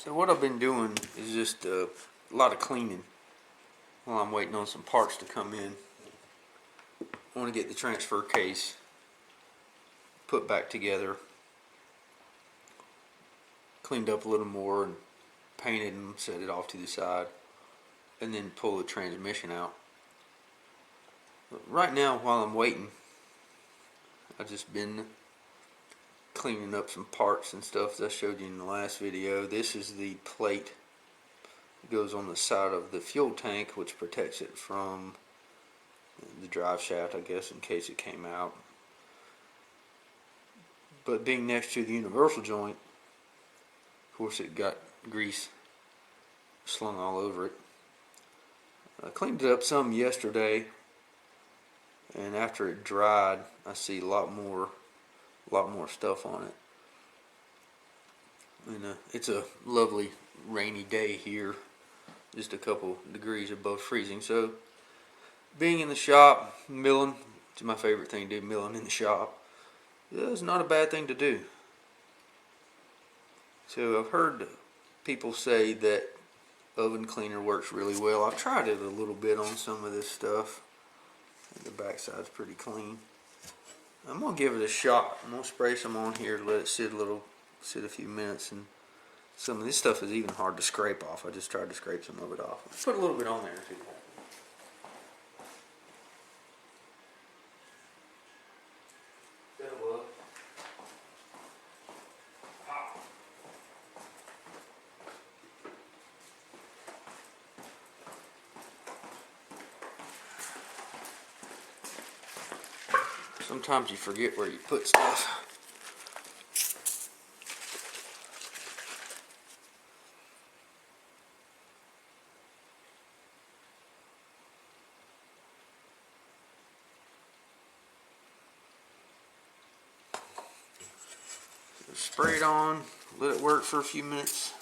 So what I've been doing is just a lot of cleaning while I'm waiting on some parts to come in. I want to get the transfer case put back together, cleaned up a little more, and painted and set it off to the side, and then pull the transmission out. But right now, while I'm waiting, I've just been cleaning up some parts and stuff that I showed you in the last video. This is the plate that goes on the side of the fuel tank, which protects it from the drive shaft, I guess, in case it came out. But being next to the universal joint, of course it got grease slung all over it. I cleaned it up some yesterday, and after it dried, I see a lot more stuff on it. And it's a lovely rainy day here, just a couple degrees above freezing. So being in the shop, milling, it's my favorite thing to do, milling in the shop. It's not a bad thing to do. So I've heard people say that oven cleaner works really well. I've tried it a little bit on some of this stuff. The backside's pretty clean. I'm gonna give it a shot. I'm gonna spray some on here, let it sit a few minutes, and some of this stuff is even hard to scrape off. I just tried to scrape some of it off. Let's put a little bit on there and see what happens. Sometimes you forget where you put stuff. So spray it on, let it work for a few minutes,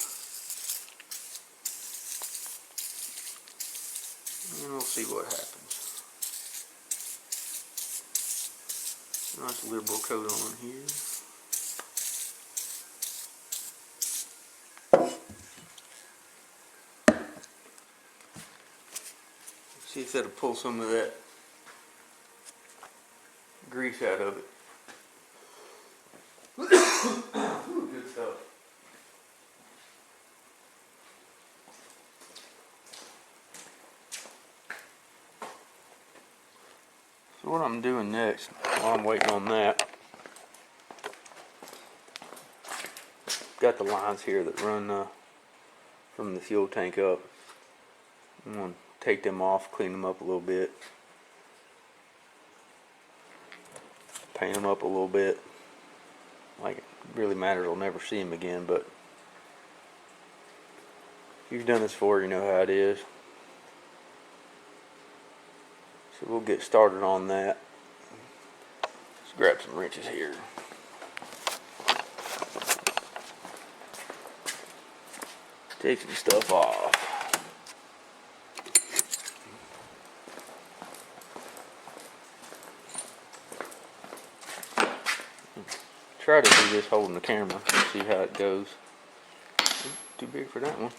and we'll see what happens. Nice liberal coat on here. See if that'll pull some of that grease out of it. Ooh, good stuff. So what I'm doing next, while I'm waiting on that, got the lines here that run from the fuel tank up. I'm going to take them off, clean them up a little bit, paint them up a little bit. Like it really matters, I'll never see them again, but if you've done this before, you know how it is. So we'll get started on that. Let's grab some wrenches here. Take some stuff off. Try to do this holding the camera, see how it goes. Too big for that one.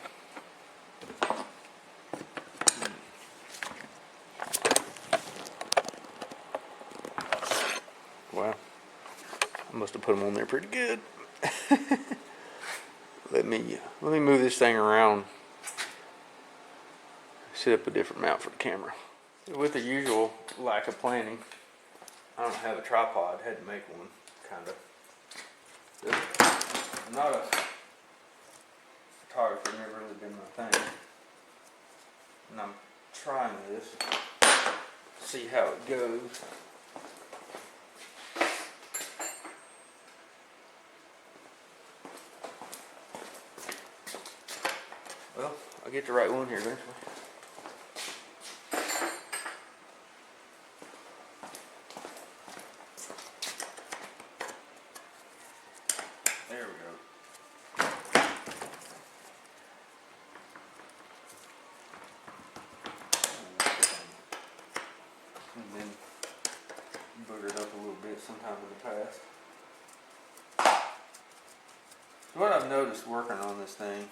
Wow, I must have put them on there pretty good. Let me move this thing around, set up a different mount for the camera. With the usual lack of planning, I don't have a tripod, had to make one, kind of. I'm not a photographer, never really been my thing. And I'm trying this, see how it goes. Well, I'll get the right one here eventually. There we go. And then boogered up a little bit sometime in the past. So what I've noticed working on this thing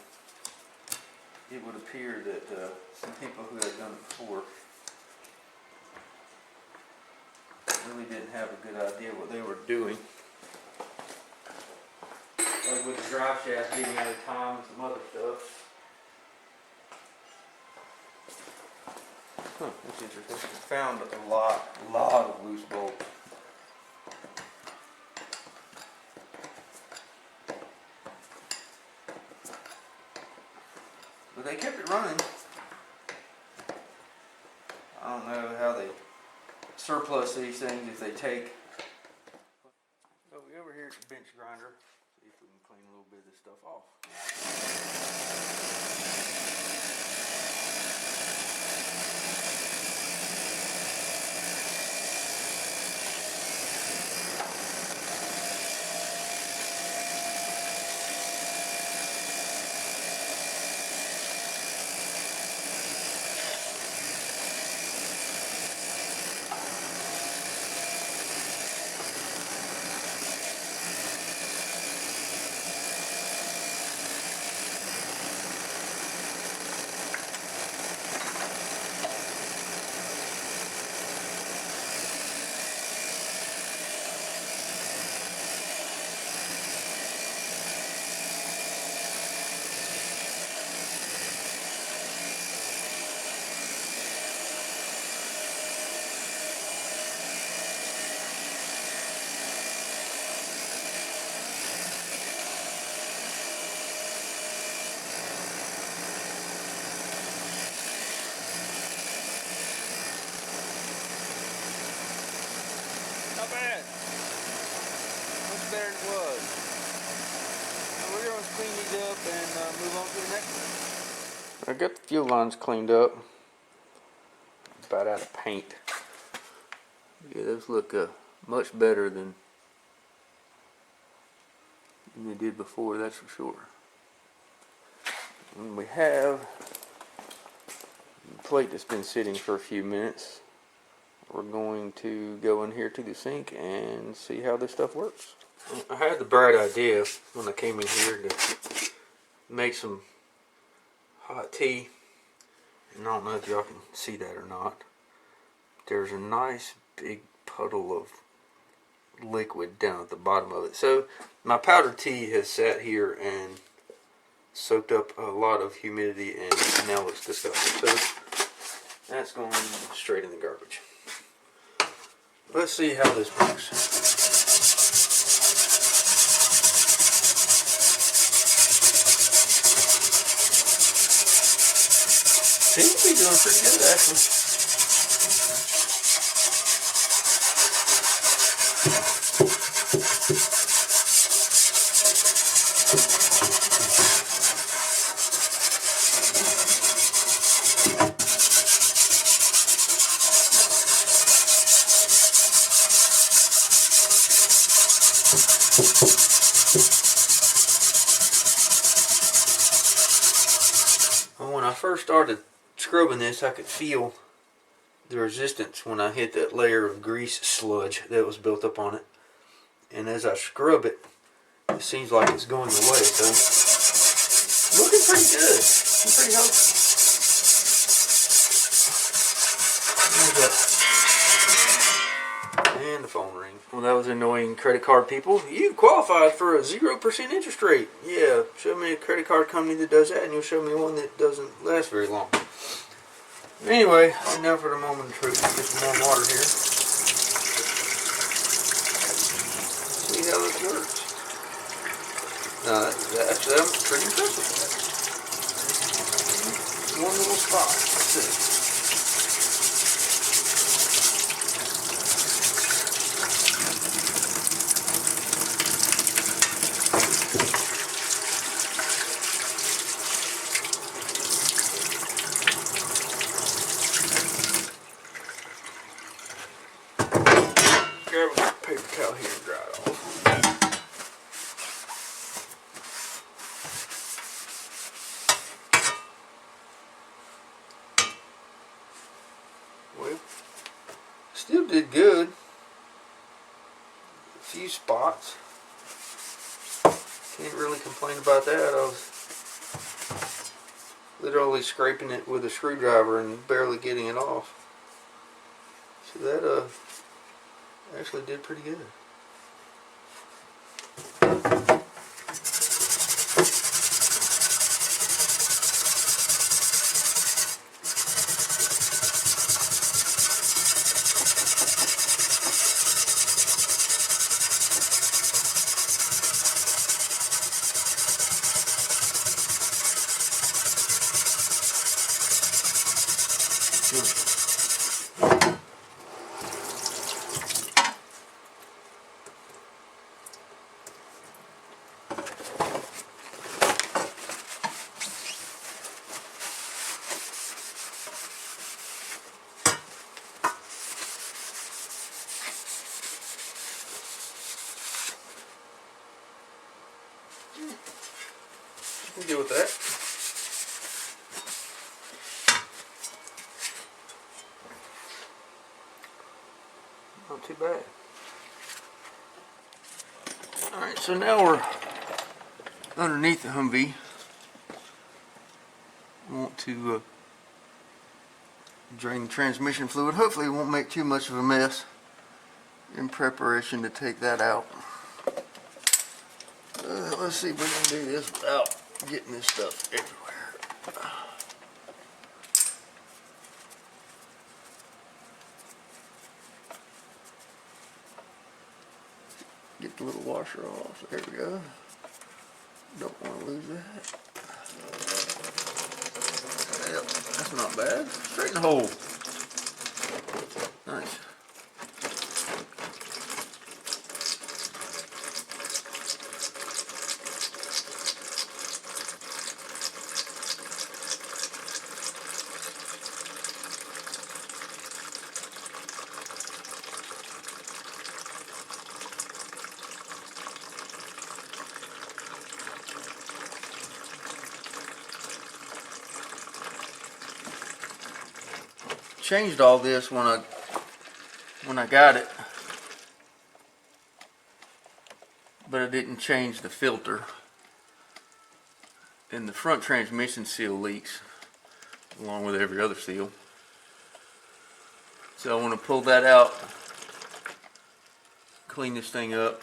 it would appear that some people who had done it before really didn't have a good idea what they were doing. Like with the drive shaft being out of time and some other stuff. Huh, that's interesting. Found a lot of loose bolts. But they kept it running. I don't know how they surplus these things if they take. So we over here at the bench grinder, see if we can clean a little bit of this stuff off. Not bad. Much better than it was. Now we're going to clean these up and move on to the next one. I got the fuel lines cleaned up. About out of paint. Yeah, those look much better than they did before, that's for sure. And we have a plate that's been sitting for a few minutes. We're going to go in here to the sink and see how this stuff works. I had the bright idea when I came in here to make some hot tea. And I don't know if y'all can see that or not. There's a nice big puddle of liquid down at the bottom of it. So my powdered tea has sat here and soaked up a lot of humidity and now looks disgusting. So that's going straight in the garbage. Let's see how this works. Seems to be doing pretty good actually. When I first started scrubbing this, I could feel the resistance when I hit that layer of grease sludge that was built up on it. And as I scrub it, it seems like it's going away. So, looking pretty good. I'm pretty hopeful. And the phone rings. Well, that was annoying, credit card people. You qualified for a 0% interest rate. Yeah, show me a credit card company that does that, and you'll show me one that doesn't last very long. Anyway, and now for the moment of truth. Get some more water here. See how this works. Now, actually, I'm pretty impressed with that. One little spot. That's it. Grab a paper towel here and dry it off. Well, still did good. A few spots. Can't really complain about that. I was literally scraping it with a screwdriver and barely getting it off. So that actually did pretty good. We'll deal with that. Not too bad. Alright, so now we're underneath the Humvee. I want to drain the transmission fluid. Hopefully it won't make too much of a mess in preparation to take that out. Let's see if we can do this without getting this stuff everywhere. Get the little washer off. There we go. Don't want to lose that. Yep, that's not bad. Straighten the hole. Nice. Changed all this when I got it, but I didn't change the filter, and the front transmission seal leaks along with every other seal, so I want to pull that out, clean this thing up,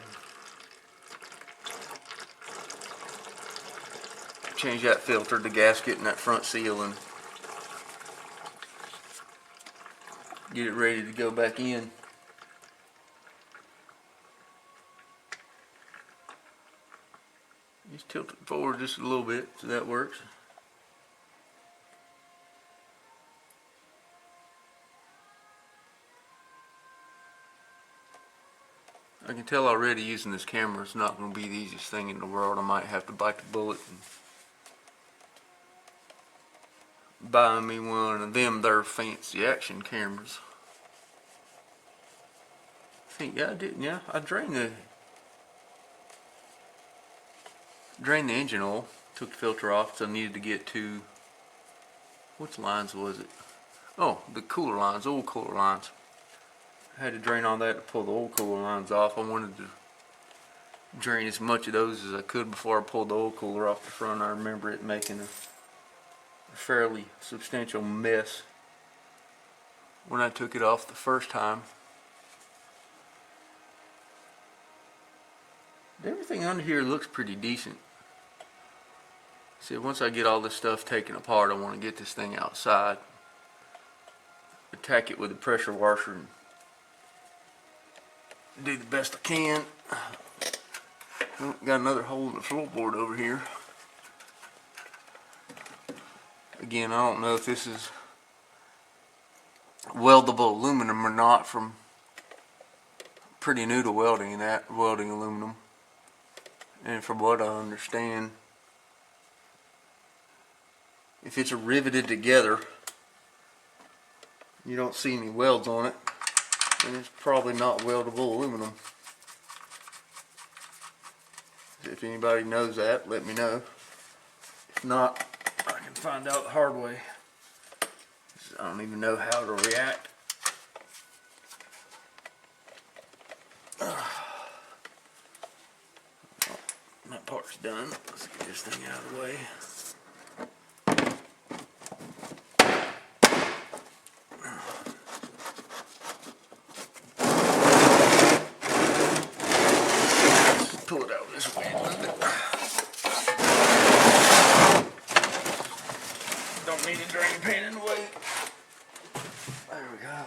change that filter, the gasket and that front seal, and get it ready to go back in. Just tilt it forward just a little bit so that works. I can tell already using this camera is not going to be the easiest thing in the world. I might have to bite the bullet and buy me one of them their fancy action cameras. I think, yeah, I did. Yeah, I drained the engine oil, took the filter off, so I needed to get to, which lines was it? Oh, the cooler lines, oil cooler lines. I had to drain all that to pull the oil cooler lines off. I wanted to drain as much of those as I could before I pulled the oil cooler off the front. I remember it making a fairly substantial mess when I took it off the first time. Everything under here looks pretty decent. See, once I get all this stuff taken apart, I want to get this thing outside, attack it with a pressure washer, and do the best I can. Oh, got another hole in the floorboard over here. Again, I don't know if this is weldable aluminum or not. From pretty new to welding aluminum, and from what I understand, if it's riveted together, you don't see any welds on it, then it's probably not weldable aluminum. If anybody knows that, let me know. If not, I can find out the hard way. I don't even know how to react. That part's done. Let's get this thing out of the way. don't need to drain the pan in the way. There we go.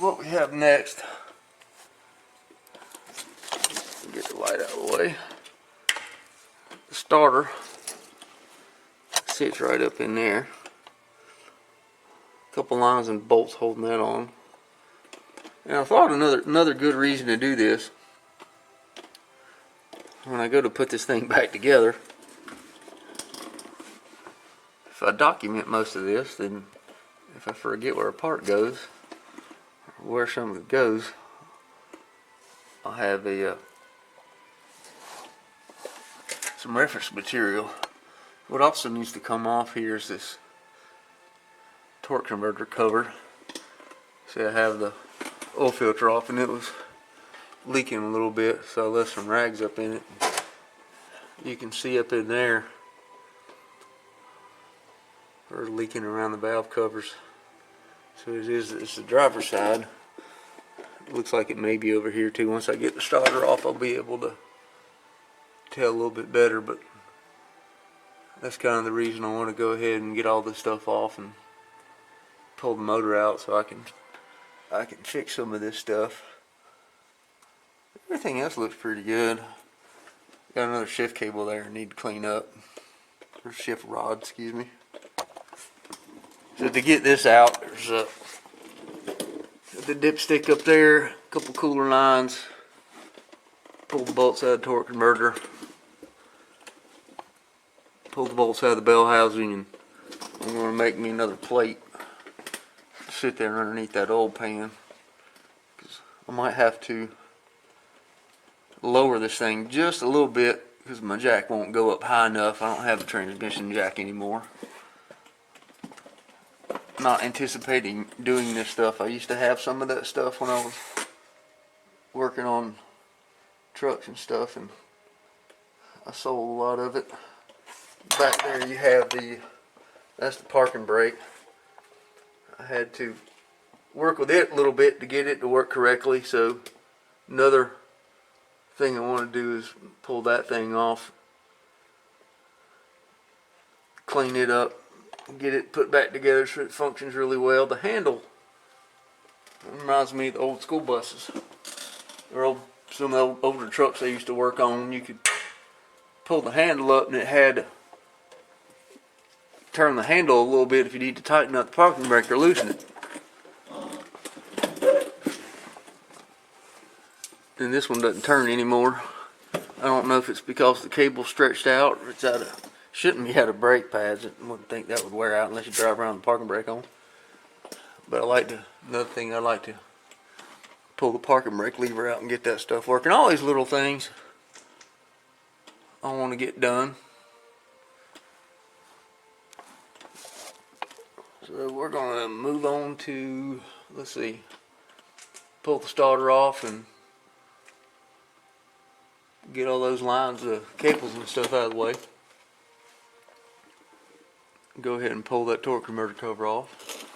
What we have next, get the light out of the way. The starter sits right up in there. A couple lines and bolts holding that on. And I thought another good reason to do this, when I go to put this thing back together, if I document most of this, then if I forget where a part goes, where some of it goes, I'll have some reference material. What also needs to come off here is this torque converter cover. See, I have the oil filter off and it was leaking a little bit, so I left some rags up in it. You can see up in there there's leaking around the valve covers. So it's the driver's side. It looks like it may be over here too. Once I get the starter off, I'll be able to tell a little bit better, but that's kind of the reason I want to go ahead and get all this stuff off and pull the motor out so I can fix some of this stuff. Everything else looks pretty good. Got another shift cable there I need to clean up. Or shift rod, excuse me. So to get this out, there's the dipstick up there, a couple cooler lines, pull the bolts out of the torque converter, pull the bolts out of the bell housing, and I'm going to make me another plate to sit there underneath that old pan, because I might have to lower this thing just a little bit because my jack won't go up high enough. I don't have a transmission jack anymore. Not anticipating doing this stuff. I used to have some of that stuff when I was working on trucks and stuff, and I sold a lot of it. Back there you have that's the parking brake. I had to work with it a little bit to get it to work correctly, so another thing I want to do is pull that thing off, clean it up, get it put back together so it functions really well. The handle reminds me of the old school buses, or some of the older trucks I used to work on. You could pull the handle up and it had turn the handle a little bit if you need to tighten up the parking brake or loosen it. And this one doesn't turn anymore. I don't know if it's because the cable's stretched out or it's out of, shouldn't be out of brake pads. I wouldn't think that would wear out unless you drive around with the parking brake on. But another thing I like to pull the parking brake lever out and get that stuff working. All these little things I want to get done. So we're going to move on to, let's see, pull the starter off and get all those lines of cables and stuff out of the way. Go ahead and pull that torque converter cover off.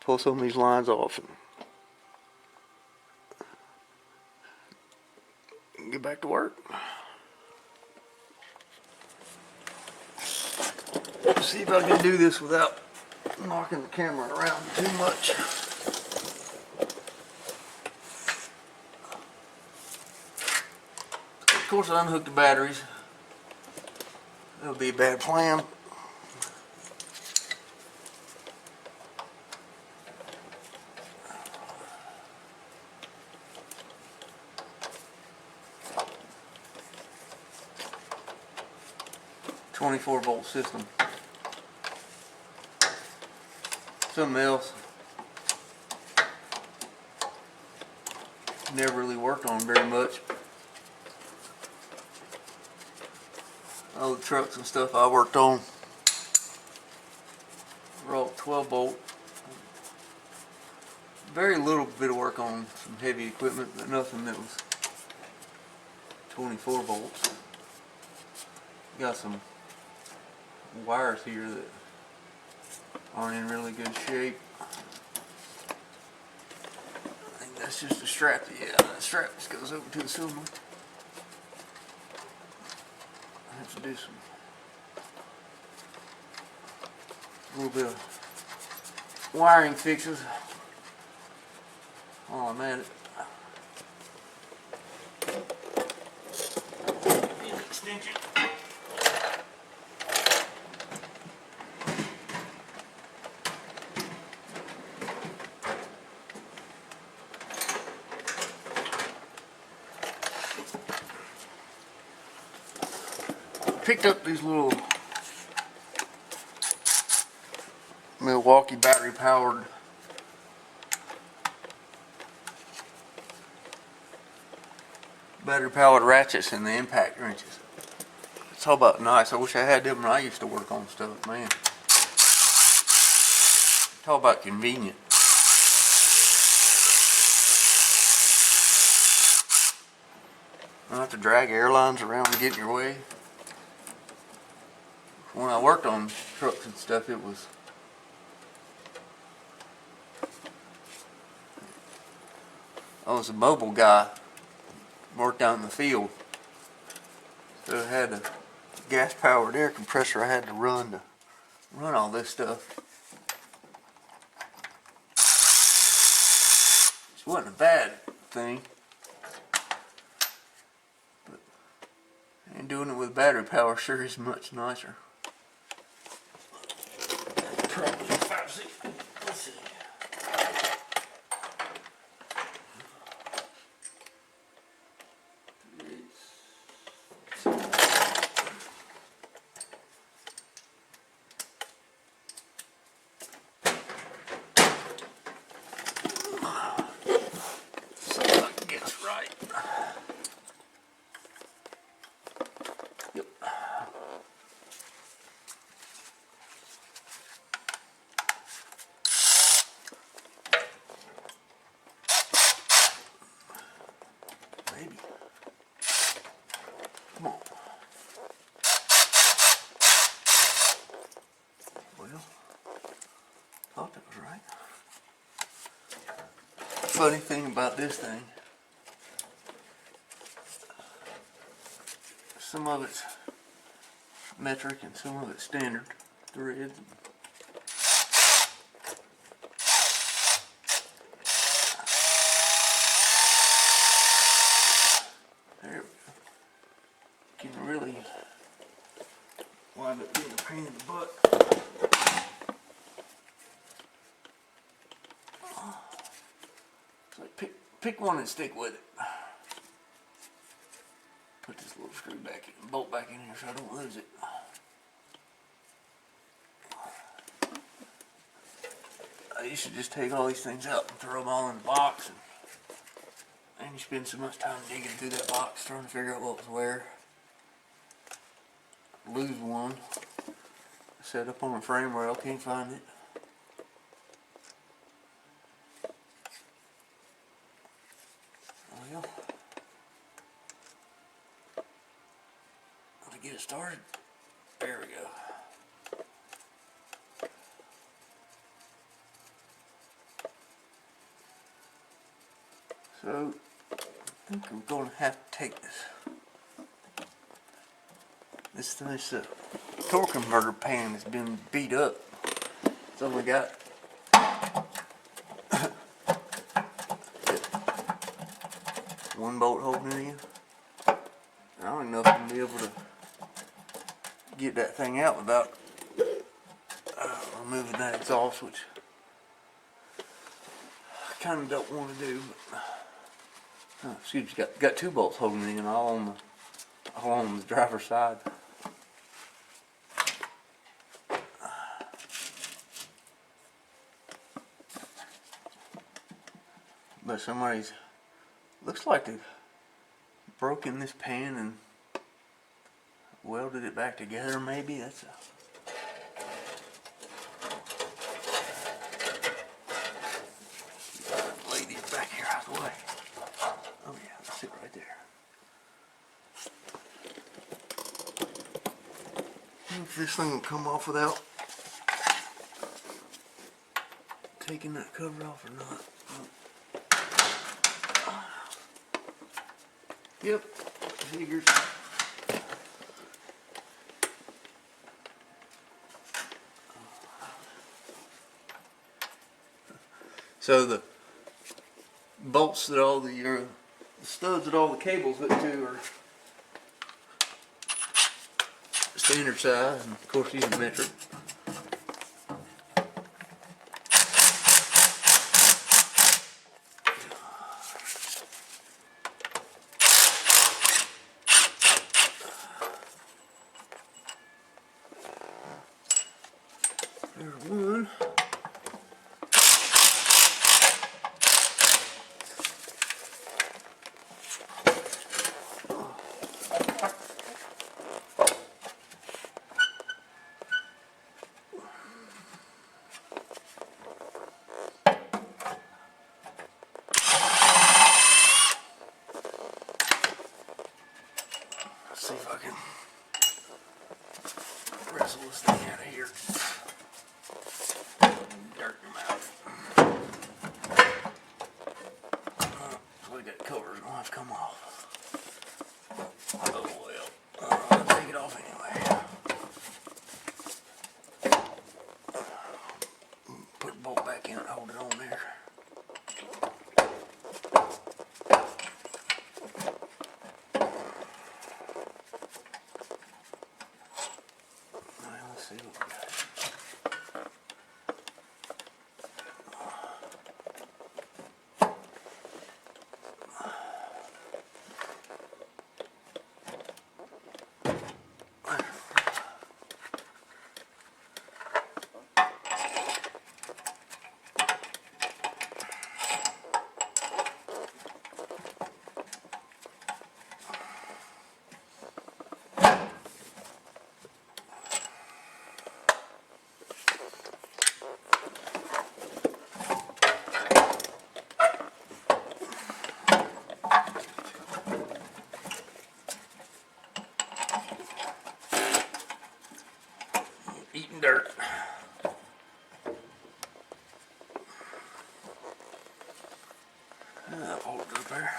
Pull some of these lines off and get back to work. See if I can do this without knocking the camera around too much. Of course, I unhooked the batteries. That would be a bad plan. .24-volt system. Something else never really worked on very much. All the trucks and stuff I worked on, raw 12 bolt. Very little bit of work on some heavy equipment, but nothing that was 24 volts. Got some wires here that aren't in really good shape. I think that's just a strap. Yeah, that strap just goes over to the cylinder. I have to do a little bit of wiring fixes while I'm at it. Extension. Picked up these little Milwaukee battery powered ratchets and the impact wrenches. It's all about nice. I wish I had them when I used to work on stuff, man. It's all about convenient. You don't have to drag airlines around and get in your way. When I worked on trucks and stuff, I was a mobile guy, worked out in the field, so I had a gas-powered air compressor I had to run all this stuff. It wasn't a bad thing, but and doing it with battery power sure is much nicer. Let's see. Yep. Maybe. Come on. Well, thought that was right. Funny thing about this thing, some of it's metric and some of it's standard threads. There we go. Can really wind up being a pain in the butt. So pick one and stick with it. Put this little screw back in, bolt back in here so I don't lose it. I used to just take all these things out and throw them all in the box, and you spend so much time digging through that box trying to figure out what was where. Lose one, set up on a frame rail, can't find it. Well, to get it started, there we go. So, I think we're going to have to take this torque converter pan has been beat up. It's only got one bolt holding it in. I don't know if I'm going to be able to get that thing out without removing that exhaust, which I kind of don't want to do. But, excuse me, got two bolts holding it in, all on the driver's side. But looks like they've broken this pan and welded it back together, maybe. If this thing will come off without taking that cover off or not. Yep, figures. So the bolts that all the studs that all the cables hook to are standard size, and of course these are metric. There's one. Let's see if I can wrestle this thing out of here. Dirt in my mouth. So that cover's gonna have to come off. Oh well. I'll take it off anyway. Put the bolt back in and hold it on there. Let's see what we got. Eating dirt. Hold it up there.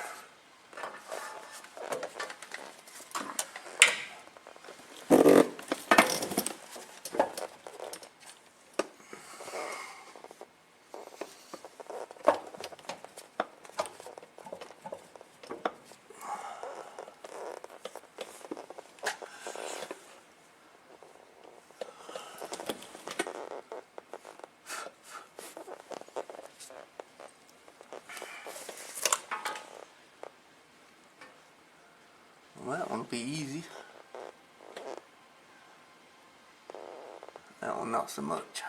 Well, that one will be easy. That one not so much.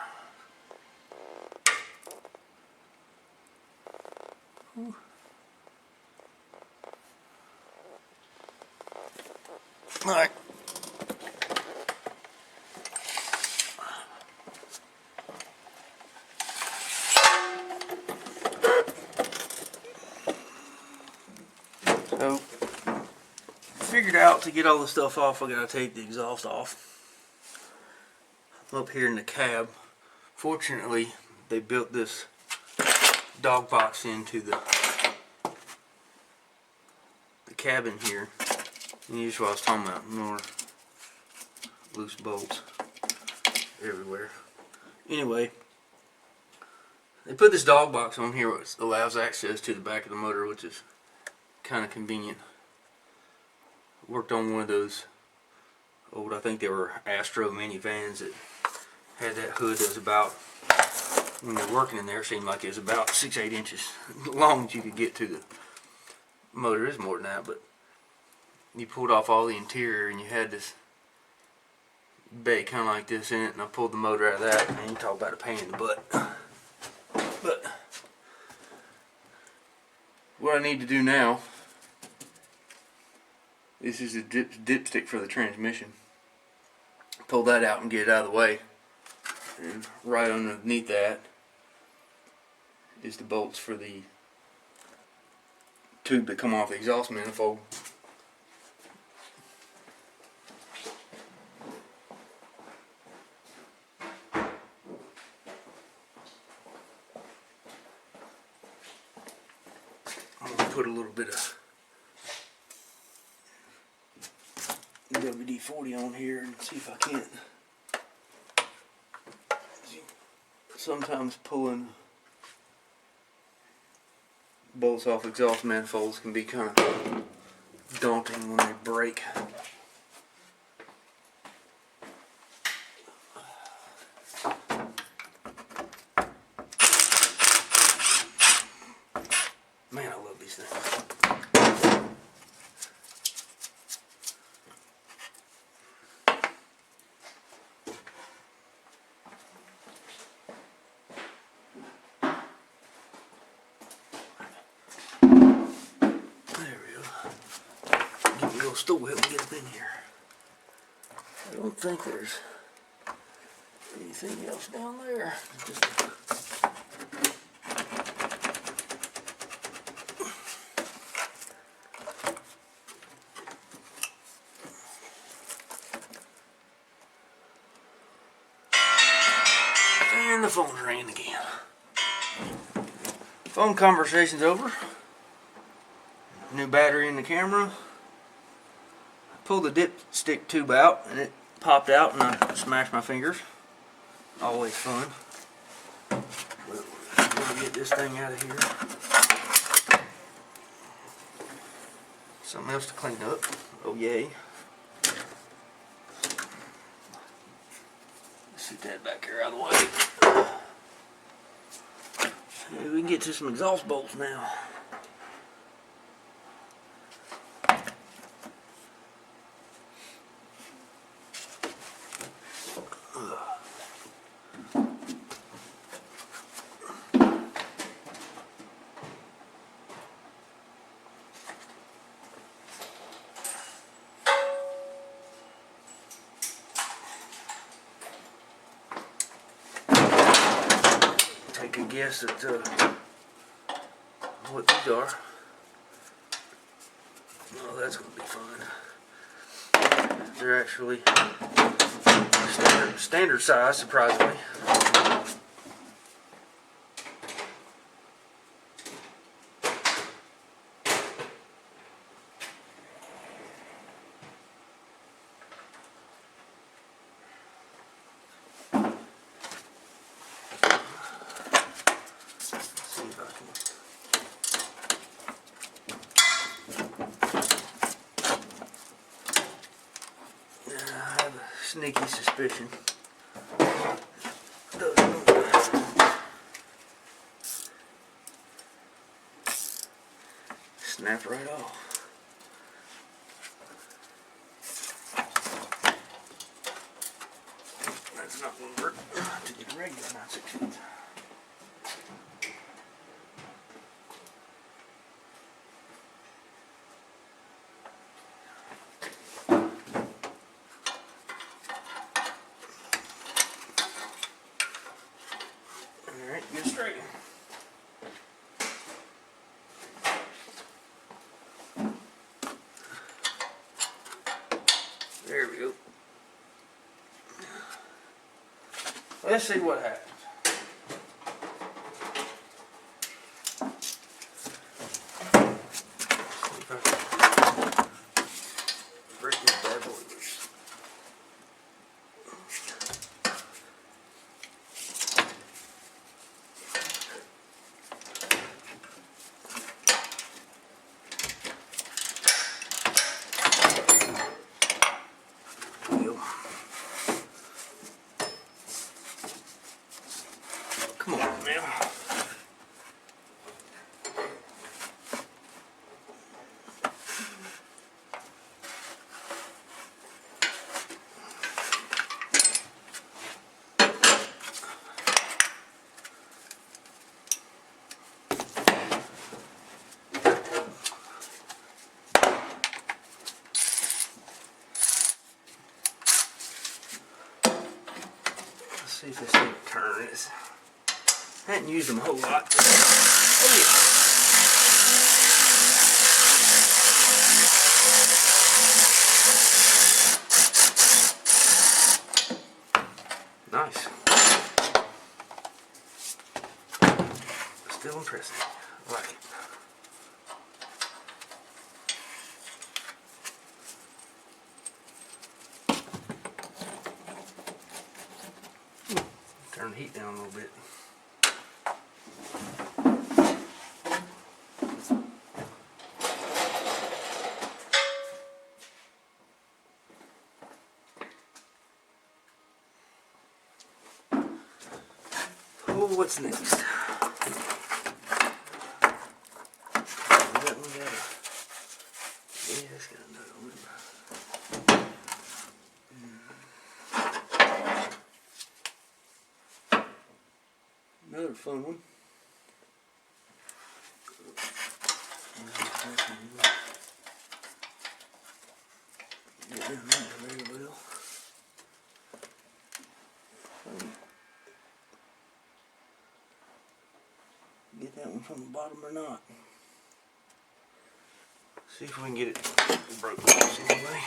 Ooh. All right. So, figured out to get all the stuff off, I gotta take the exhaust off. I'm up here in the cab. Fortunately, they built this dog box into the cabin here. And here's what I was talking about, more loose bolts everywhere. Anyway, they put this dog box on here which allows access to the back of the motor, which is kind of convenient. Worked on one of those old, I think they were Astro minivans that had that hood that was about, when you're working in there, it seemed like it was about 6-8 inches long that you could get to the motor. Is more than that, but you pulled off all the interior and you had this bay kind of like this in it, and I pulled the motor out of that, and you talk about a pain in the butt. But what I need to do now, this is a dipstick for the transmission. Pull that out and get it out of the way, and right underneath that is the bolts for the tube that come off the exhaust manifold. put a little bit of WD-40 on here and see if I can't. Sometimes pulling bolts off exhaust manifolds can be kind of daunting when they break. Man, I love these things. Still help me get up in here. I don't think there's anything else down there. Just and the phone's ringing again. Phone conversation's over. New battery in the camera. Pulled the dipstick tube out and it popped out and I smashed my fingers. Always fun. Let me get this thing out of here. Something else to clean up. Oh yay. Let's get that back here out of the way. Maybe we can get to some exhaust bolts now. Take a guess at what these are. Oh, that's going to be fun. They're actually standard size, surprisingly. Sneaky suspicion. Snap right off. That's not going to work to get regular 9/16. Get straight. There we go. Let's see what happens. See if I can break this bad boy loose. Come on now. Let's see if this thing turns. I hadn't used them a whole lot. Oh yeah. Nice. Still impressive. I like it. turn the heat down a little bit. Oh, what's next? That one got a, yeah, it's got another one. Another fun one. Get down there very well. Get that one from the bottom or not. See if we can get it broke loose anyway.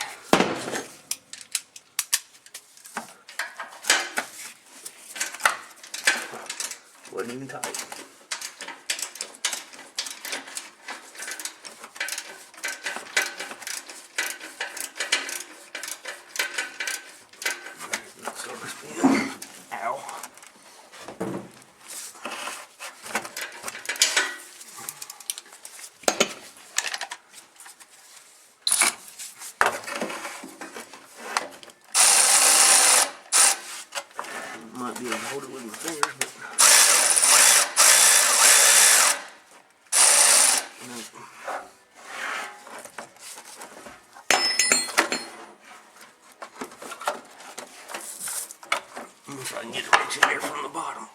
Wasn't even tight. Ow. Might be able to hold it with my fingers, but nope. If I can get a wrench in there from the bottom.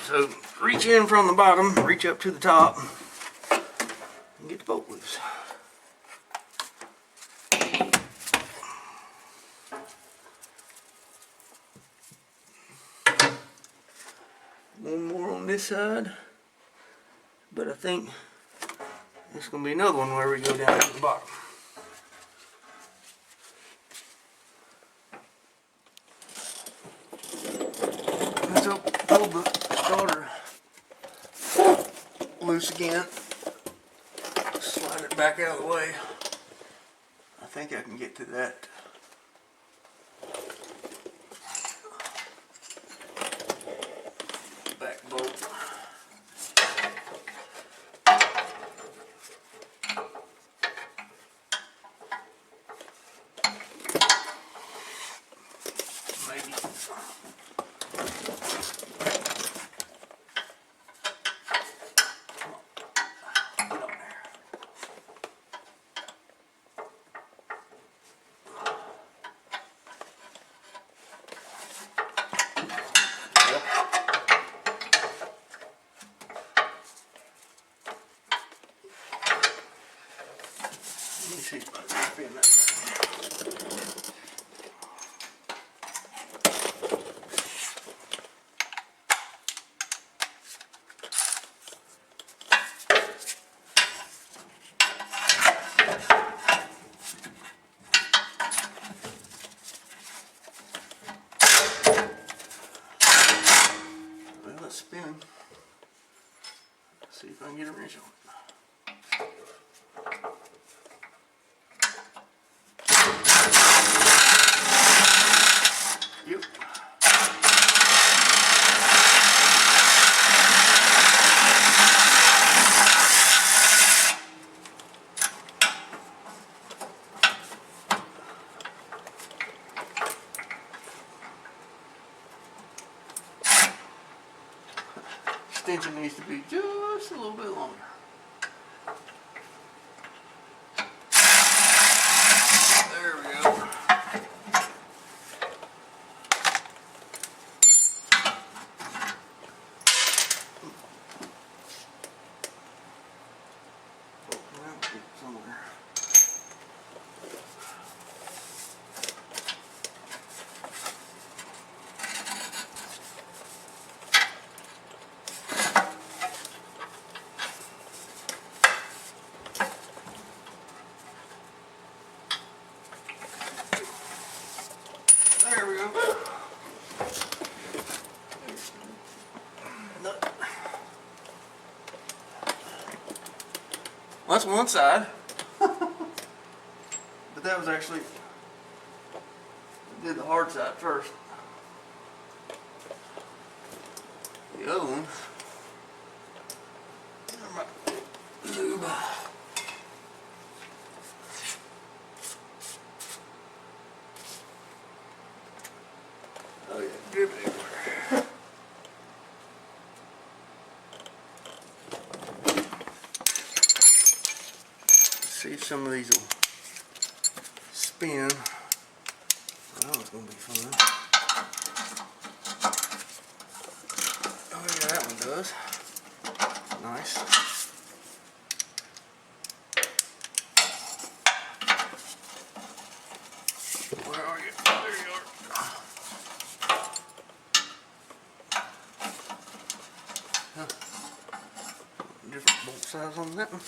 So reach in from the bottom, reach up to the top, and get the bolt loose. One more on this side, but I think there's going to be another one where we go down to the bottom. Let's pull the starter loose again. Slide it back out of the way. I think I can get to that. Back bolt. Maybe. Let me see if I can spin that thing. Well, it's spinning. Let's see if I can get a wrench on it. Yep. extension needs to be just a little bit longer. There we go. Somewhere. There we go. No. Well, that's one side. But that was actually, did the hard side first. The other one, lube. Oh yeah, drip everywhere. See if some of these will spin. Well, that was going to be fun. Oh yeah, that one does. Nice. Where are you? There you are. Huh. Different bolt size on that one.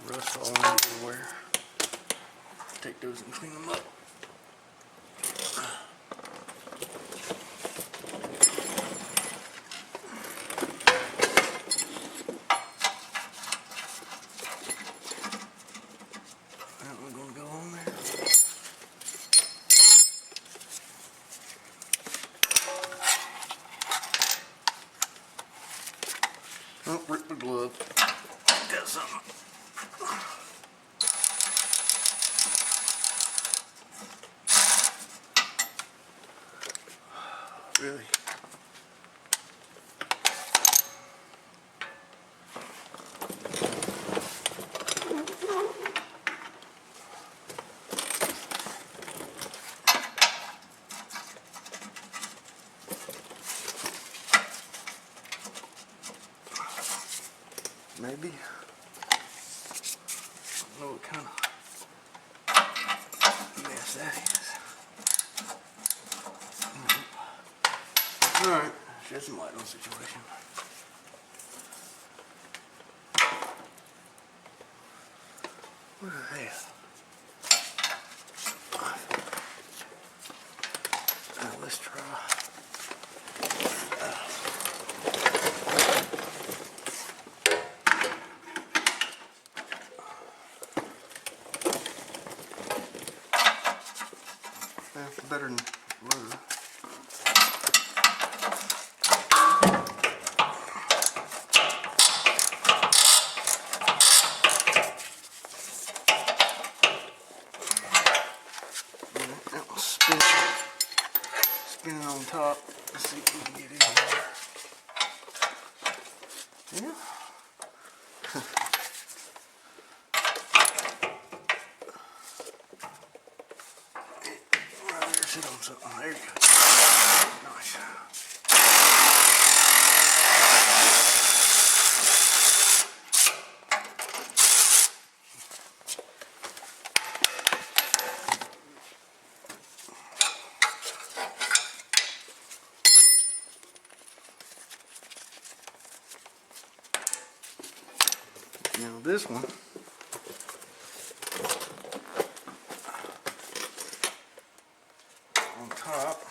Rust falling everywhere. Take those and clean them up. That one's going to go on there. Oh, rip the glove. Got something. Really? Maybe. I don't know what kind of mess that is. Alright, shed some light on the situation. What the hell? Now let's try. That's better than blue. That one's spinning on top. Let's see if we can get in here. Yeah. Right there, sit on something. There you go. Nice. Now this one, on top,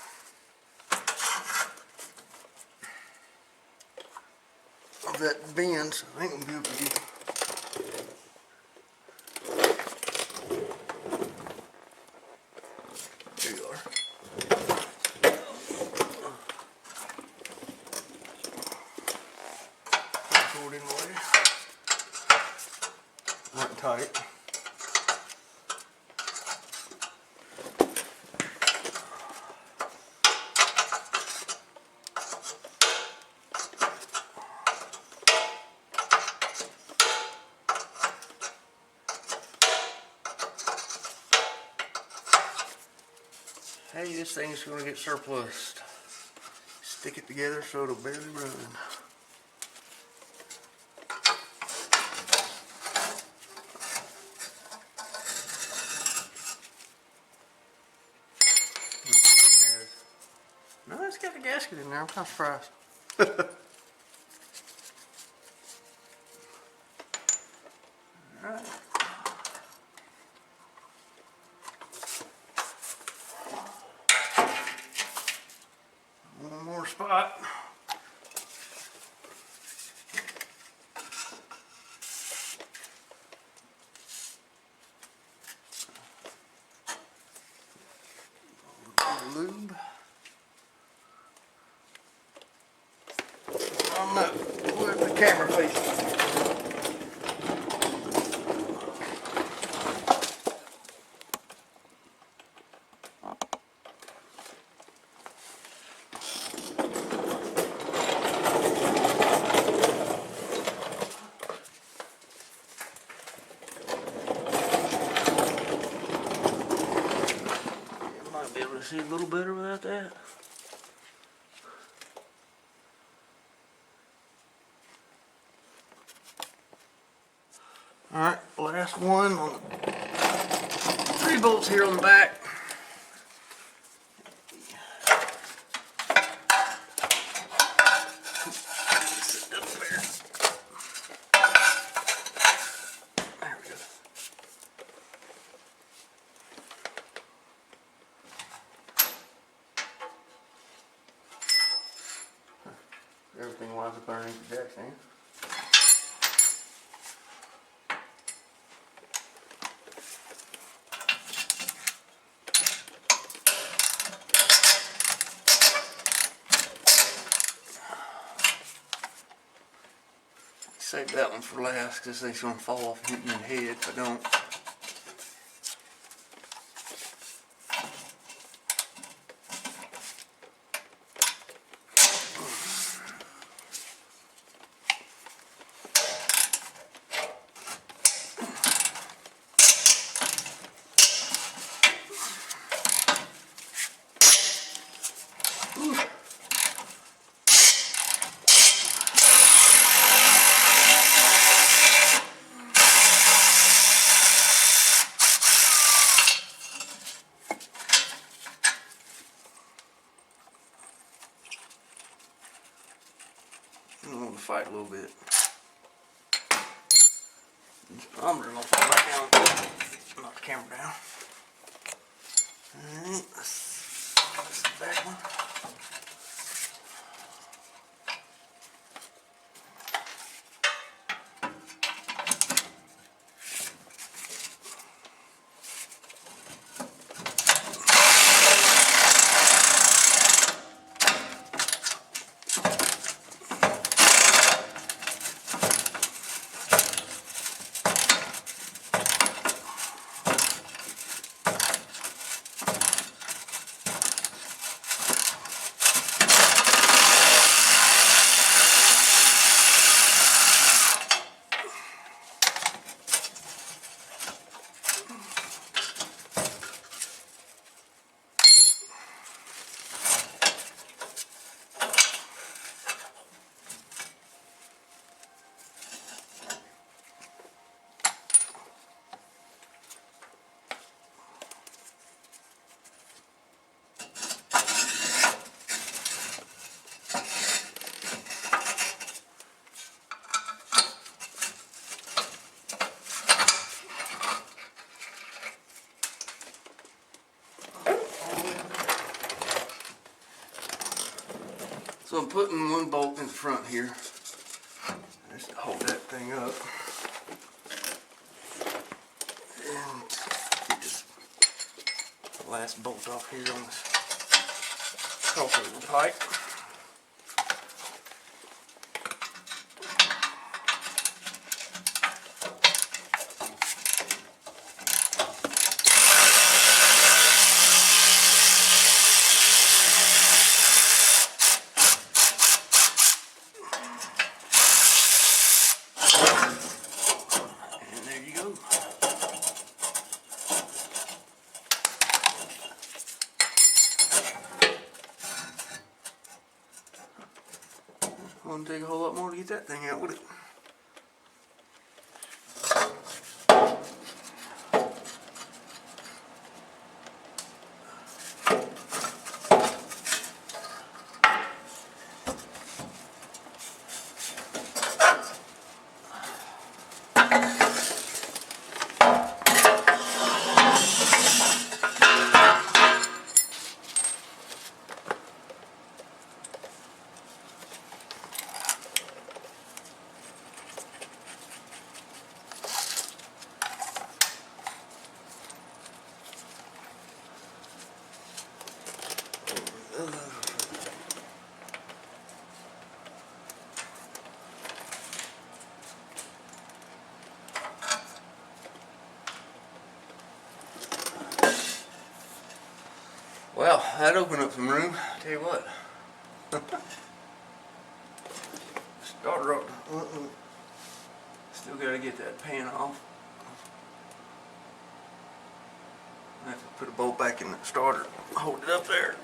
of that bend, so I ain't gonna be able to get. There you are. Throw it in the way. Not tight. Hey, this thing's going to get surplused. Stick it together so it'll barely run. No, it's got a gasket in there. I'm kind of surprised. Alright. One more spot. Lube. I'm not with the camera facing. Might be able to see a little better without that. Alright, last one on the 3 bolts here on the back. There we go. Everything lines up underneath the jack stand. Save that one for last because it's going to fall off and hit me in the head if I don't. I'm going to fight a little bit. This barometer's going to fall back down. Knock the camera down. Alright, that's the back one. So I'm putting one bolt in the front here, just to hold that thing up. And get this last bolt off here on this crossover pipe. And there you go. Won't take a whole lot more to get that thing out, would it? Well, that opened up some room. Tell you what. Starter up. Still gotta get that pan off. I have to put a bolt back in the starter. Hold it up there.